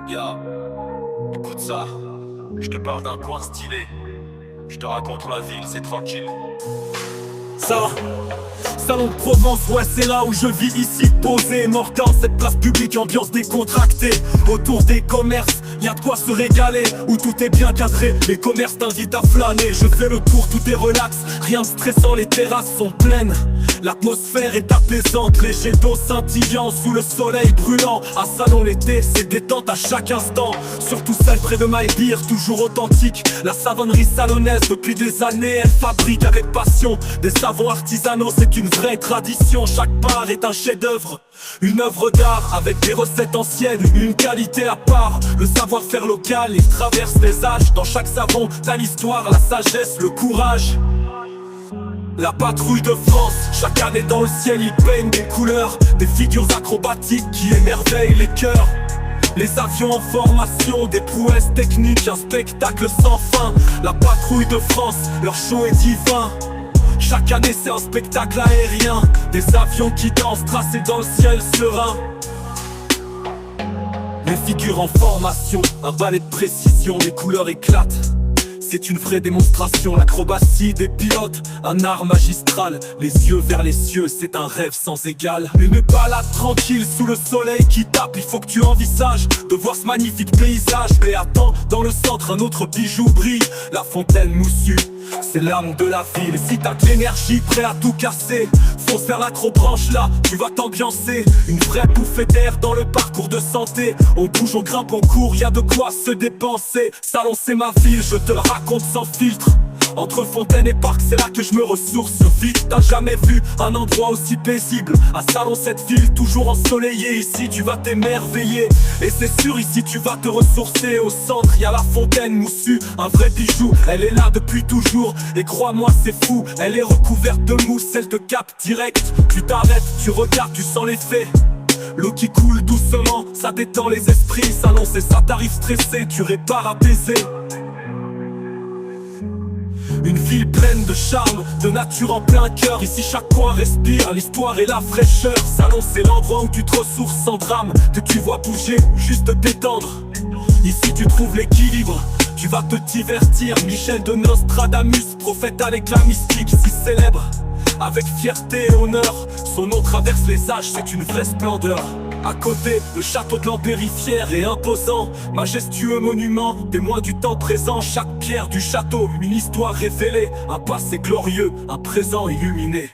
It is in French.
Ya, écoute ça, je te parle d'un coin stylé. Je te raconte ma ville, c'est tranquille. Ça, Salon de Provence, ouais c'est là où je vis ici posé. Mortel, cette place publique, ambiance décontractée. Autour des commerces, y'a de quoi se régaler. Où tout est bien cadré, les commerces t'invitent à flâner. Je fais le tour, tout est relax, rien de stressant, les terrasses sont pleines. L'atmosphère est apaisante, les jets d'eau scintillants sous le soleil brûlant. À Salon l'été, c'est détente à chaque instant. Surtout celle près de My Beer, toujours authentique. La savonnerie salonnaise, depuis des années, elle fabrique avec passion des savons artisanaux, c'est une vraie tradition. Chaque bar est un chef-d'œuvre, une œuvre d'art avec des recettes anciennes, une qualité à part. Le savoir-faire local, il traverse les âges. Dans chaque savon, t'as l'histoire, la sagesse, le courage. La patrouille de France, chaque année dans le ciel ils peignent des couleurs, des figures acrobatiques qui émerveillent les cœurs. Les avions en formation, des prouesses techniques, un spectacle sans fin. La patrouille de France, leur show est divin. Chaque année c'est un spectacle aérien, des avions qui dansent tracés dans le ciel serein. Les figures en formation, un ballet de précision, les couleurs éclatent. C'est une vraie démonstration, l'acrobatie des pilotes, un art magistral. Les yeux vers les cieux, c'est un rêve sans égal. Une balade tranquille sous le soleil qui tape. Il faut que tu envisages de voir ce magnifique paysage. Mais attends, dans le centre, un autre bijou brille. La fontaine moussue, c'est l'âme de la ville. Si t'as de l'énergie, prêt à tout casser, fonce vers l'acrobranche là, tu vas t'ambiancer. Une vraie bouffée d'air dans le parcours de santé. On bouge, on grimpe, on court, y'a de quoi se dépenser. Salon c'est ma ville, je te le raconte sans filtre. Entre Fontaine et Parc, c'est là que je me ressource. Vite, t'as jamais vu un endroit aussi paisible. À Salon, cette ville toujours ensoleillée. Ici tu vas t'émerveiller, et c'est sûr ici tu vas te ressourcer. Au centre y'a la fontaine moussue, un vrai bijou. Elle est là depuis toujours, et crois-moi c'est fou. Elle est recouverte de mousse, elle te capte direct. Tu t'arrêtes, tu regardes, tu sens l'effet. L'eau qui coule doucement, ça détend les esprits. Salon c'est ça, t'arrives stressé, tu répares apaisé. Une ville pleine de charme, de nature en plein cœur. Ici chaque coin respire l'histoire et la fraîcheur. Salon c'est l'endroit où tu te ressources sans drame, que tu vois bouger ou juste te détendre. Ici tu trouves l'équilibre, tu vas te divertir. Michel de Nostradamus, prophète à l'éclat mystique, si célèbre. Avec fierté et honneur, son nom traverse les âges, c'est une vraie splendeur. À côté, le château de l'Empéry fier et imposant, majestueux monument, témoin du temps présent. Chaque pierre du château, une histoire révélée, un passé glorieux, un présent illuminé.